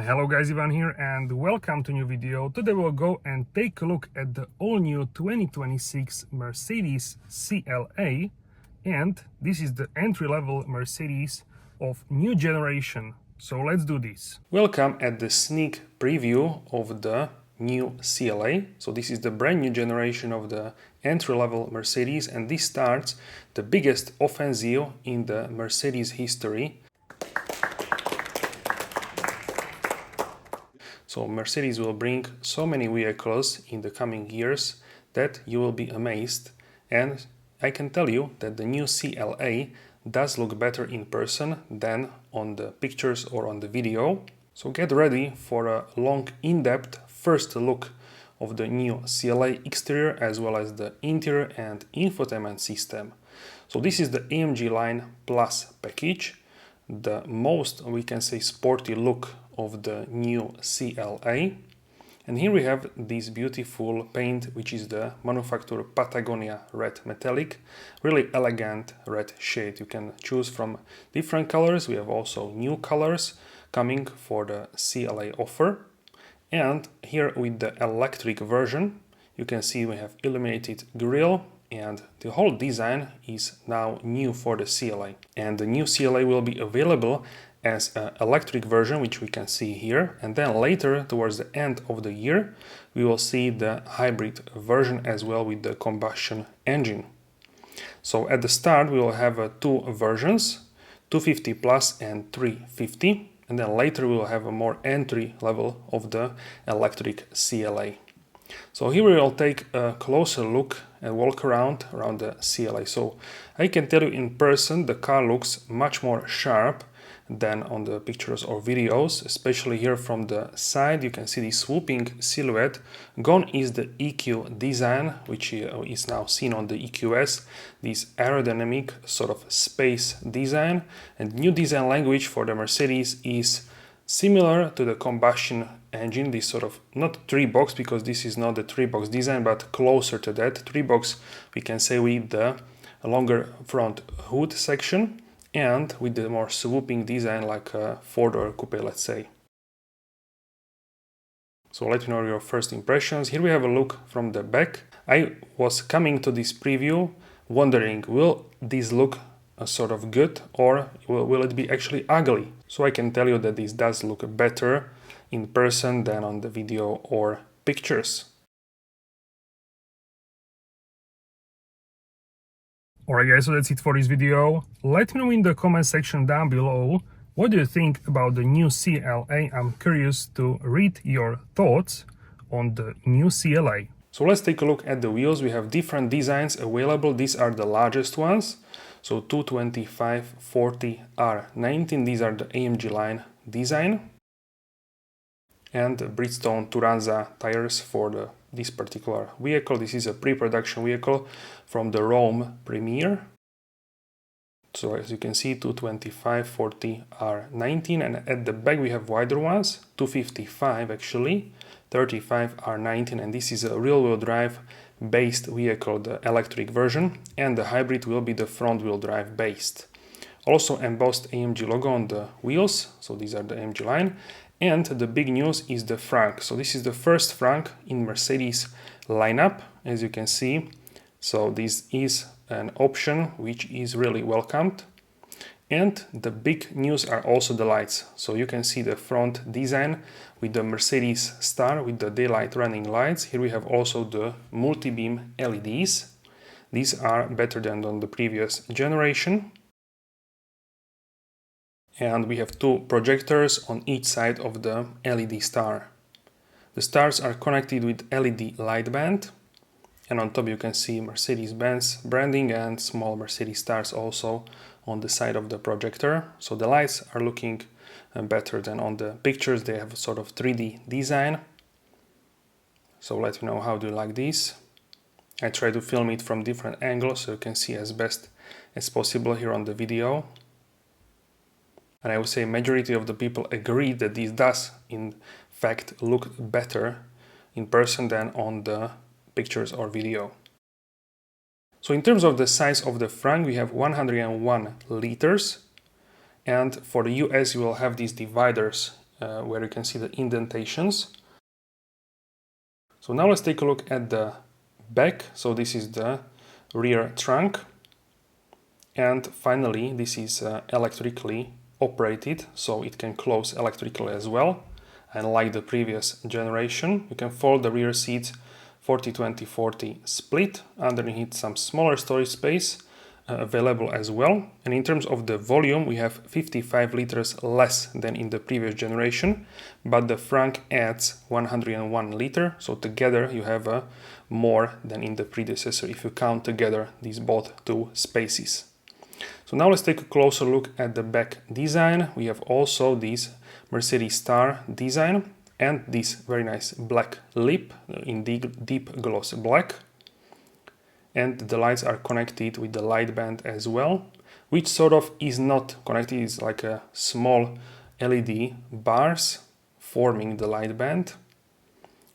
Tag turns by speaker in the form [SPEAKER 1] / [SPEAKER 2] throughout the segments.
[SPEAKER 1] Hello guys, Ivan here and welcome to a new video. Today we'll go and take a look at the all-new 2026 Mercedes CLA, and this is the entry-level Mercedes of new generation. So let's do this. Welcome at the sneak preview of the new CLA. So this is the brand new generation of the entry-level Mercedes, and this starts the biggest offensive in the Mercedes history. So Mercedes will bring so many vehicles in the coming years that you will be amazed, and I can tell you that the new CLA does look better in person than on the pictures or on the video. So get ready for a long, in-depth first look of the new CLA exterior as well as the interior and infotainment system. So this is the AMG Line Plus package, the most, we can say, sporty look of the new CLA. And here we have this beautiful paint, which is the manufacturer Patagonia Red Metallic, really elegant red shade. You can choose from different colors. We have also new colors coming for the CLA offer. And here with the electric version, you can see we have illuminated grille, and the whole design is now new for the CLA. And the new CLA will be available as an electric version, which we can see here, and then later towards the end of the year we will see the hybrid version as well with the combustion engine. So at the start we will have two versions, 250 Plus and 350, and then later we will have a more entry level of the electric CLA. So here we will take a closer look and walk around the CLA. So I can tell you in person the car looks much more sharp than on the pictures or videos, especially here from the side. You can see the swooping silhouette. Gone is the EQ design, which is now seen on the EQS, this aerodynamic sort of space design. And new design language for the Mercedes is similar to the combustion engine, this sort of, not three box, because this is not the three box design, but closer to that. Three box, we can say, with the longer front hood section, and with the more swooping design like a four-door coupe, let's say. So let me know your first impressions. Here we have a look from the back. I was coming to this preview wondering, will this look sort of good, or will it be actually ugly? So I can tell you that this does look better in person than on the video or pictures. Alright guys, so that's it for this video. Let me know in the comment section down below what do you think about the new CLA. I'm curious to read your thoughts on the new CLA. So let's take a look at the wheels. We have different designs available. These are the largest ones. So 225/40R19, these are the AMG Line design. And the Bridgestone Turanza tires for this particular vehicle. This is a pre-production vehicle from the Rome premiere. So as you can see, 225/40R19, and at the back we have wider ones, 255 actually, 35R19, and this is a rear-wheel drive based vehicle, the electric version, and the hybrid will be the front-wheel drive based. Also embossed AMG logo on the wheels, so these are the AMG Line. And the big news is the frunk. So this is the first frunk in Mercedes lineup, as you can see. So this is an option which is really welcomed. And the big news are also the lights. So you can see the front design with the Mercedes star with the daylight running lights. Here we have also the multi-beam LEDs. These are better than on the previous generation. And we have two projectors on each side of the LED star. The stars are connected with LED light band, and on top you can see Mercedes-Benz branding and small Mercedes stars also on the side of the projector. So the lights are looking better than on the pictures. They have a sort of 3D design. So let me know how do you like this. I try to film it from different angles so you can see as best as possible here on the video. And I would say majority of the people agree that this does in fact look better in person than on the pictures or video. So in terms of the size of the frunk, we have 101 liters, and for the US you will have these dividers where you can see the indentations. So now let's take a look at the back. So this is the rear trunk. And finally, this is electrically operated, so it can close electrically as well. And like the previous generation, you can fold the rear seat 40-20-40 split. Underneath some smaller storage space available as well. And in terms of the volume, we have 55 liters less than in the previous generation, but the frunk adds 101 liter. So together you have more than in the predecessor if you count together these both two spaces. So now let's take a closer look at the back design. We have also this Mercedes star design and this very nice black lip in deep gloss black. And the lights are connected with the light band as well, which sort of is not connected. It's like a small LED bars forming the light band.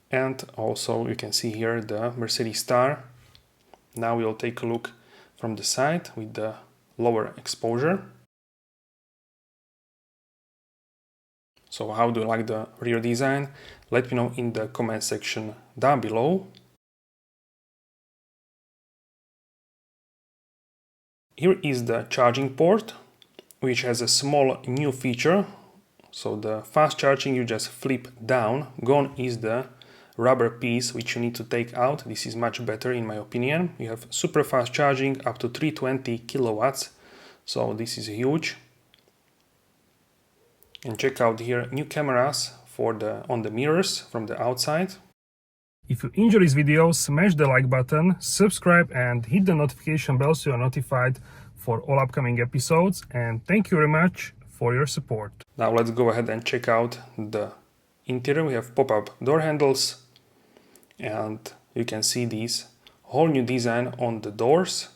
[SPEAKER 1] And also you can see here the Mercedes star. Now we'll take a look from the side with the lower exposure. So how do you like the rear design? Let me know in the comment section down below. Here is the charging port, which has a small new feature. So the fast charging you just flip down. Gone is the rubber piece which you need to take out. This is much better in my opinion. You have super fast charging up to 320 kilowatts. So this is huge. And check out here new cameras on the mirrors from the outside. If you enjoy this video, smash the like button, subscribe and hit the notification bell so you are notified for all upcoming episodes. And thank you very much for your support. Now let's go ahead and check out the interior. We have pop-up door handles and you can see this whole new design on the doors.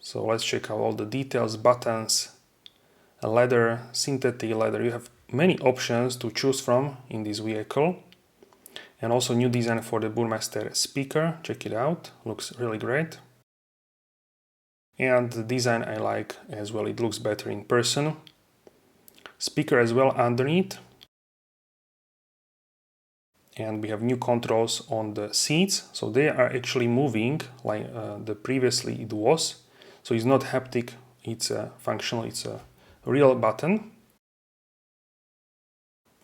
[SPEAKER 1] So let's check out all the details, buttons, leather, synthetic leather. You have many options to choose from in this vehicle. And also new design for the Burmester speaker. Check it out, looks really great. And the design I like as well, it looks better in person. Speaker as well underneath. And we have new controls on the seats. So they are actually moving like the previously it was. So it's not haptic, it's functional, it's a real button.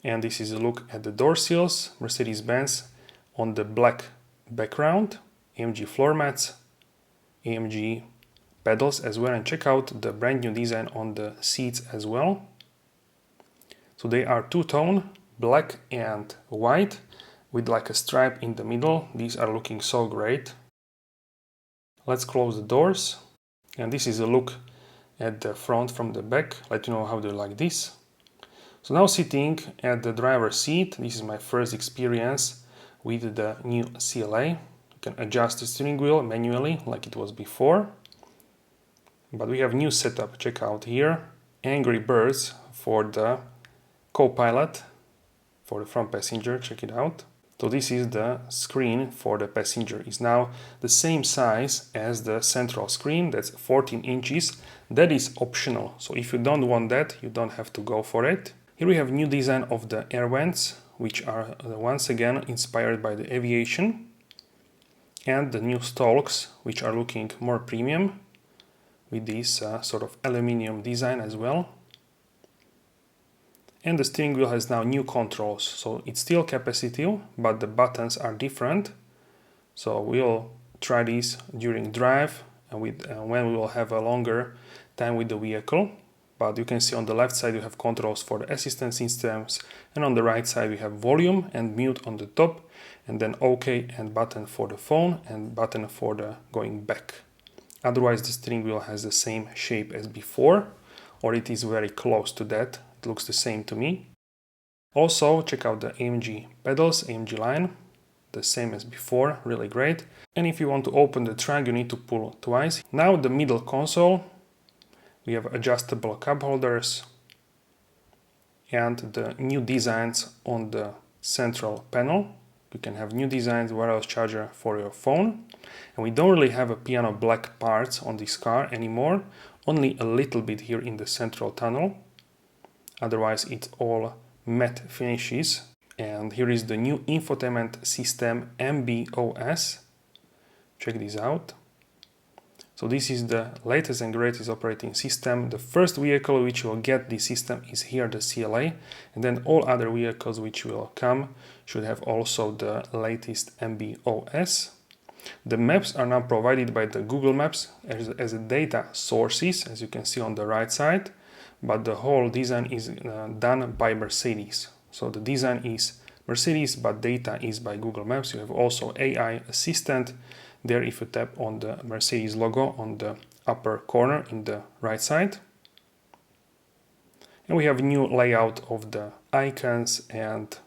[SPEAKER 1] And this is a look at the door sills, Mercedes-Benz on the black background, AMG floor mats, AMG pedals as well, and check out the brand new design on the seats as well. So they are two-tone, black and white, with like a stripe in the middle. These are looking so great. Let's close the doors. And this is a look at the front from the back. Let you know how do you like this. So now sitting at the driver's seat, this is my first experience with the new CLA. You can adjust the steering wheel manually like it was before. But we have new setup, check out here. Angry Birds for the co-pilot, for the front passenger, check it out. So this is the screen for the passenger. It's now the same size as the central screen, that's 14 inches. That is optional, so if you don't want that, you don't have to go for it. Here we have new design of the air vents, which are once again inspired by the aviation. And the new stalks, which are looking more premium, with this sort of aluminium design as well. And the steering wheel has now new controls, so it's still capacitive, but the buttons are different. So we'll try this during drive and when we will have a longer time with the vehicle. But you can see on the left side you have controls for the assistance systems, and on the right side we have volume and mute on the top, and then OK and button for the phone and button for the going back. Otherwise the steering wheel has the same shape as before, or it is very close to that. It looks the same to me. Also check out the AMG pedals, AMG line, the same as before, really great. And if you want to open the trunk you need to pull twice. Now the middle console, we have adjustable cup holders and the new designs on the central panel. You can have new designs, wireless charger for your phone. And we don't really have a piano black parts on this car anymore, only a little bit here in the central tunnel. Otherwise it's all matte finishes. And here is the new infotainment system MB.os. Check this out. So this is the latest and greatest operating system. The first vehicle which will get this system is here, the CLA, and then all other vehicles which will come should have also the latest MB.os. The maps are now provided by the Google Maps as a data sources, as you can see on the right side, but the whole design is done by Mercedes. So the design is Mercedes, but data is by Google Maps. You have also AI assistant there if you tap on the Mercedes logo on the upper corner in the right side. And we have a new layout of the icons, and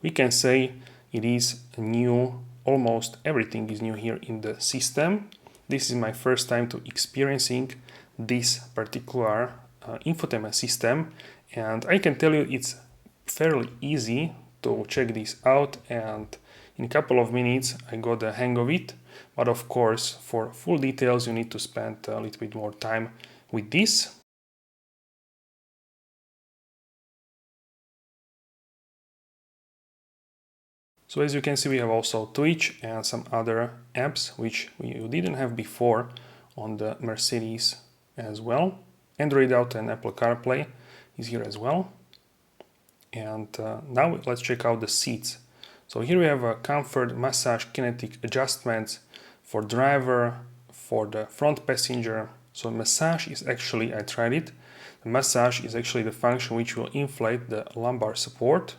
[SPEAKER 1] we can say it is a new, almost everything is new here in the system. This is my first time to experiencing this particular infotainment system, and I can tell you it's fairly easy to check this out, and in a couple of minutes I got the hang of it. But of course, for full details you need to spend a little bit more time with this. So as you can see, we have also Twitch and some other apps which you didn't have before on the Mercedes as well. Android Auto and Apple CarPlay is here as well. And now let's check out the seats. So here we have a comfort, massage, kinetic adjustments for driver, for the front passenger. So massage is actually, I tried it, the massage is actually the function which will inflate the lumbar support.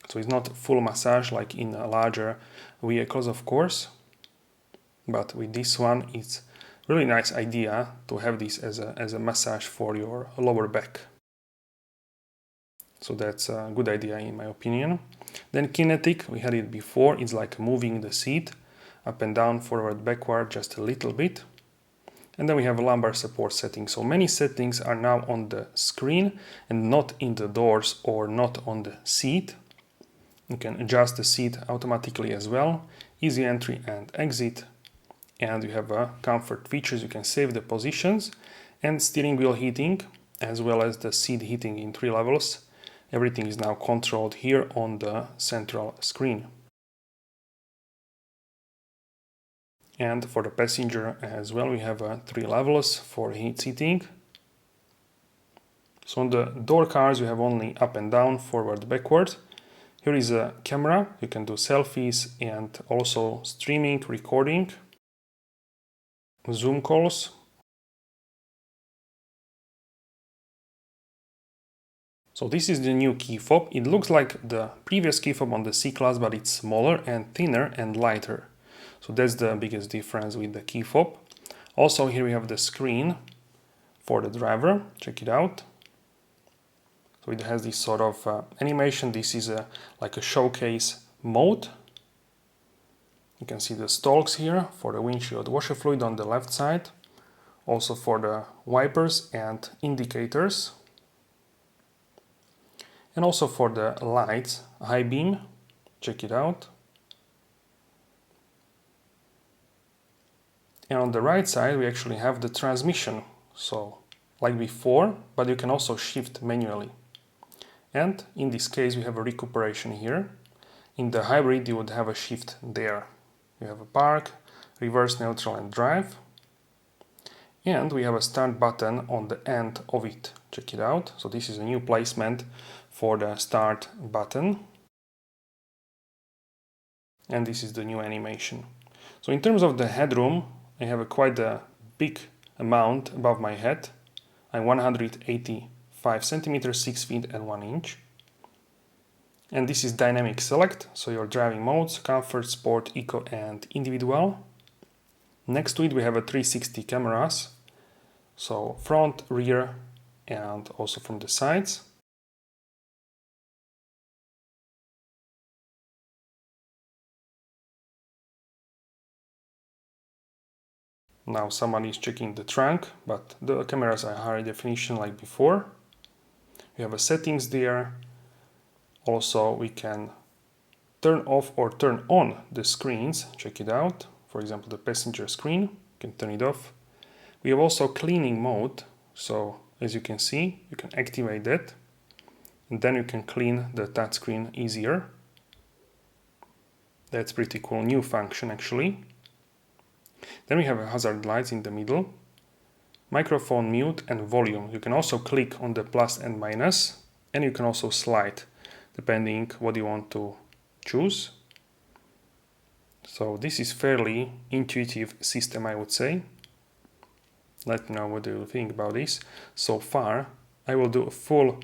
[SPEAKER 1] So it's not full massage like in larger vehicles, of course, but with this one it's really nice idea to have this as a massage for your lower back. So that's a good idea in my opinion. Then kinetic, we had it before, it's like moving the seat up and down, forward, backward, just a little bit. And then we have a lumbar support setting. So many settings are now on the screen and not in the doors or not on the seat. You can adjust the seat automatically as well, easy entry and exit. And you have comfort features, you can save the positions, and steering wheel heating, as well as the seat heating in 3 levels. Everything is now controlled here on the central screen. And for the passenger as well, we have 3 levels for heat seating. So on the door cars, you have only up and down, forward, backward. Here is a camera, you can do selfies and also streaming, recording, Zoom calls. So this is the new key fob. It looks like the previous key fob on the C-Class, but it's smaller and thinner and lighter. So that's the biggest difference with the key fob. Also here we have the screen for the driver, check it out. So it has this sort of animation. This is like a showcase mode. You can see the stalks here for the windshield washer fluid on the left side. Also for the wipers and indicators. And also for the lights, high beam, check it out. And on the right side we actually have the transmission, so like before, but you can also shift manually. And in this case we have a recuperation here. In the hybrid you would have a shift there. You have a park, reverse, neutral and drive. And we have a start button on the end of it, check it out. So this is a new placement for the start button. And this is the new animation. So in terms of the headroom, I have quite a big amount above my head. I'm 185 centimeters, 6 feet and 1 inch. And this is dynamic select, so your driving modes, comfort, sport, eco and individual. Next to it we have a 360 cameras, so front, rear and also from the sides. Now someone is checking the trunk, but the cameras are higher definition like before. We have a settings there. Also we can turn off or turn on the screens, check it out. For example, the passenger screen, you can turn it off. We have also cleaning mode, so as you can see, you can activate that. and then you can clean the touchscreen easier. That's pretty cool new function actually. Then we have a hazard lights in the middle, microphone mute and volume. You can also click on the plus and minus, and you can also slide depending what you want to choose. So this is fairly intuitive system, I would say. Let me know what you think about this. So far, I will do a full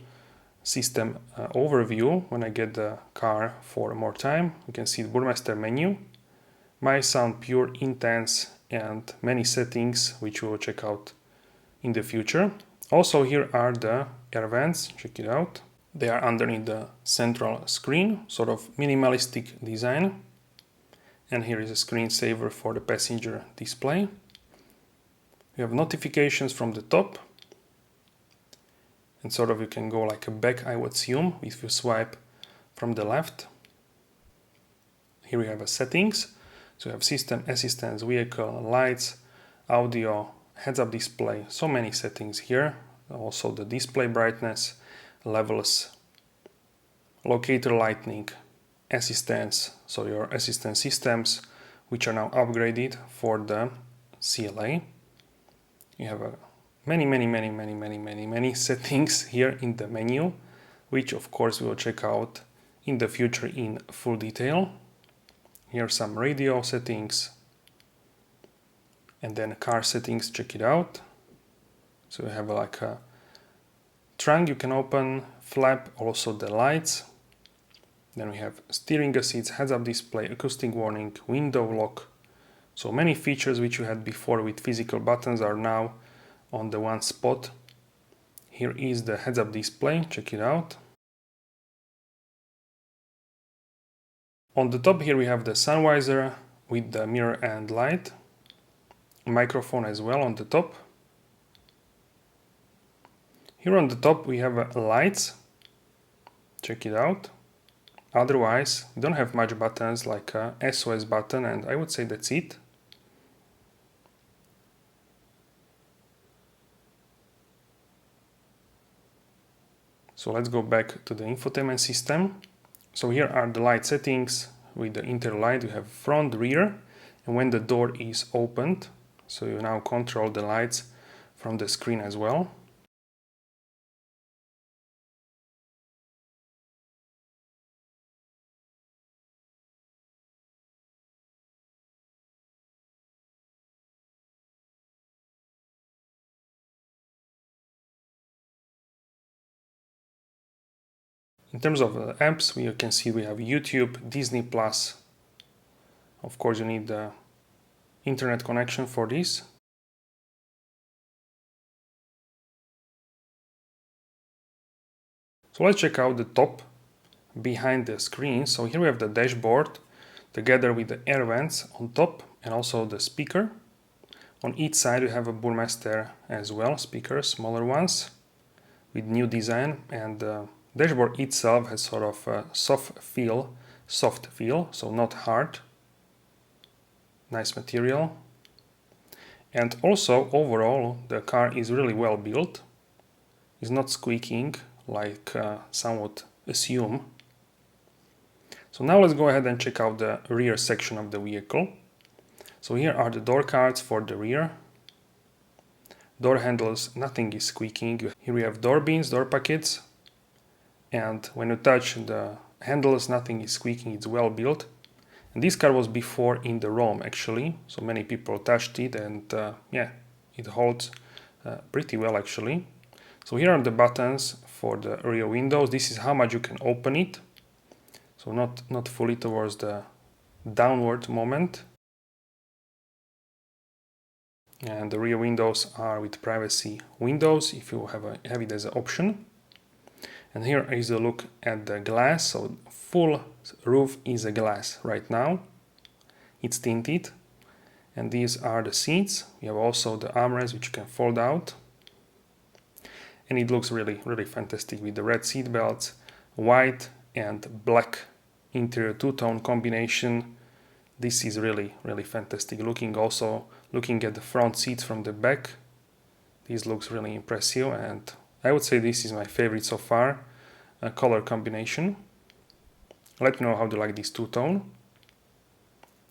[SPEAKER 1] system overview when I get the car for more time. You can see the Burmester menu, my sound pure, intense, and many settings which we will check out in the future. Also here are the air vents, check it out. They are underneath the central screen, sort of minimalistic design. And here is a screensaver for the passenger display. We have notifications from the top. And sort of you can go like a back, I would assume, if you swipe from the left. Here we have a settings. So you have system, assistance, vehicle, lights, audio, heads-up display. So many settings here. Also the display brightness, levels, locator lighting, assistance, so your assistance systems, which are now upgraded for the CLA. You have many settings here in the menu, which of course we will check out in the future in full detail. Here are some radio settings, and then car settings, check it out. So you have like a trunk you can open, flap, also the lights. Then we have steering assist, heads-up display, acoustic warning, window lock. So many features which you had before with physical buttons are now on the one spot. Here is the heads-up display, check it out. On the top here we have the sun visor with the mirror and light. Microphone as well on the top. Here on the top we have lights, check it out. Otherwise, we don't have much buttons like a SOS button, and I would say that's it. So let's go back to the infotainment system. So here are the light settings with the interlight. You have front, rear, and when the door is opened, so you now control the lights from the screen as well. In terms of apps, you can see we have YouTube, Disney+. Of course, you need the internet connection for this. So let's check out the top behind the screen. So here we have the dashboard together with the air vents on top and also the speaker. On each side we have a Burmester as well, speakers, smaller ones with new design, and the dashboard itself has sort of a soft feel, so not hard. Nice material. And also overall the car is really well built. It's not squeaking like some would assume. So now let's go ahead and check out the rear section of the vehicle. So here are the door cards for the rear. Door handles, nothing is squeaking. Here we have door bins, door pockets. And when you touch the handles, nothing is squeaking, it's well built. And this car was before in the ROM actually, so many people touched it, and yeah, it holds pretty well actually. So here are the buttons for the rear windows. This is how much you can open it. So not fully towards the downward moment. And the rear windows are with privacy windows if you have it as an option. And here is a look at the glass. So full roof is a glass right now. It's tinted. And these are the seats. We have also the armrests which you can fold out. And it looks really fantastic with the red seat belts, white and black interior two-tone combination. This is really fantastic looking. Also looking at the front seats from the back, this looks really impressive, and I would say this is my favorite so far. color combination. Let me know how you like this two-tone.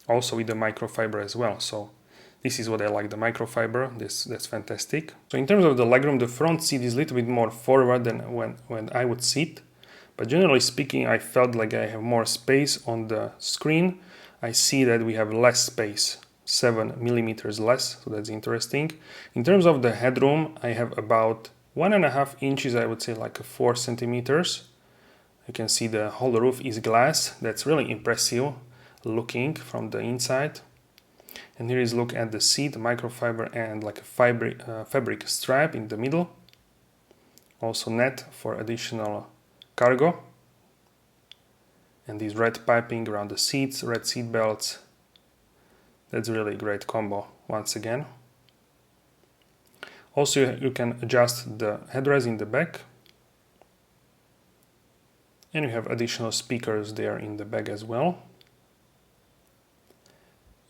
[SPEAKER 1] Also with the microfiber as well. So this is what I like, the microfiber. That's fantastic. So in terms of the legroom, the front seat is a little bit more forward than when I would sit. But generally speaking, I felt like I have more space on the screen. I see that we have less space, 7 millimeters less, so that's interesting. In terms of the headroom, I have about 1.5 inches, I would say like 4 centimeters. You can see the whole roof is glass. That's really impressive looking from the inside. And here is look at the seat, microfiber and like a fabric stripe in the middle. Also net for additional cargo. And these red piping around the seats, red seat belts. That's really a great combo once again. Also you can adjust the headrest in the back. And you have additional speakers there in the back as well.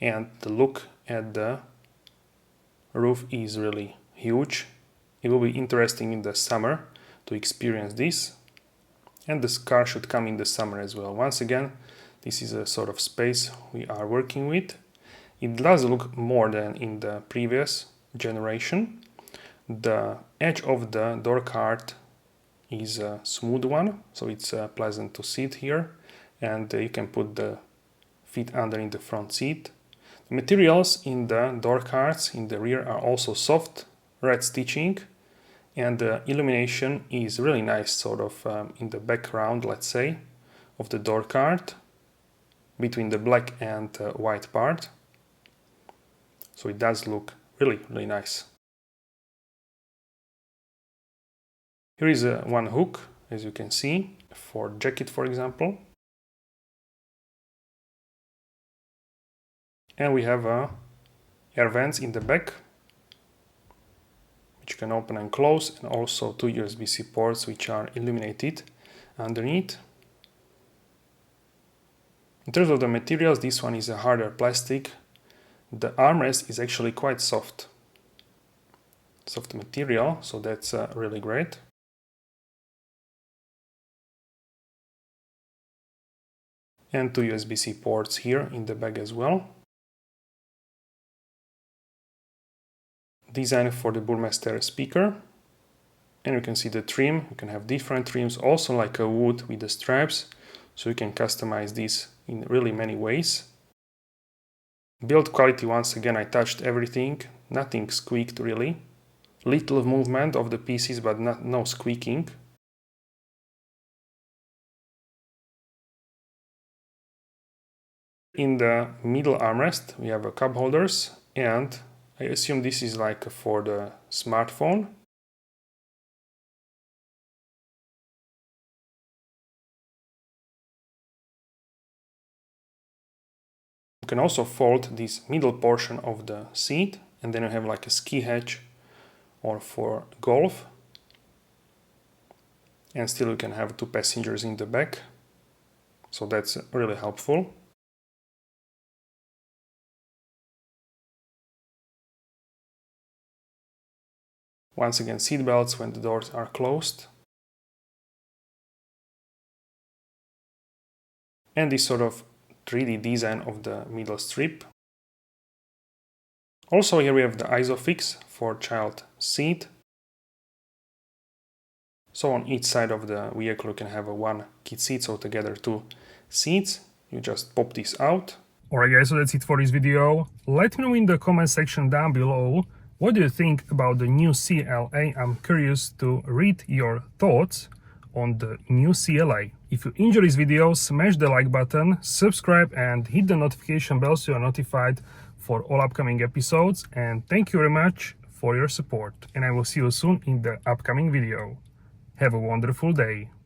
[SPEAKER 1] And the look at the roof is really huge. It will be interesting in the summer to experience this. And this car should come in the summer as well. Once again, this is a sort of space we are working with. It does look more than in the previous generation. The edge of the door card is a smooth one, so it's pleasant to sit here. And you can put the feet under in the front seat. The materials in the door cards in the rear are also soft, red stitching. And the illumination is really nice, sort of in the background, let's say, of the door card, between the black and white part. So it does look really, really nice. Here is one hook, as you can see, for jacket, for example. And we have air vents in the back, which you can open and close, and also 2 USB-C ports which are illuminated underneath. In terms of the materials, this one is a harder plastic. The armrest is actually quite soft material, so that's really great. And 2 USB-C ports here in the back as well. Design for the Burmester speaker. And you can see the trim. You can have different trims, also like a wood with the stripes, so you can customize this in really many ways. Build quality, once again, I touched everything, nothing squeaked really. Little movement of the pieces, but no squeaking. In the middle armrest we have a cup holders, and I assume this is like for the smartphone. You can also fold this middle portion of the seat, and then you have like a ski hatch or for golf. And still you can have 2 passengers in the back, so that's really helpful. Once again, seat belts when the doors are closed. And this sort of 3D design of the middle strip. Also here we have the ISOFIX for child seat. So on each side of the vehicle you can have one kid seat, so together 2 seats. You just pop this out. Alright guys, so that's it for this video. Let me know in the comment section down below what do you think about the new CLA. I'm curious to read your thoughts on the new CLA. If you enjoy this video, smash the like button, subscribe and hit the notification bell so you are notified for all upcoming episodes. And thank you very much for your support. And I will see you soon in the upcoming video. Have a wonderful day.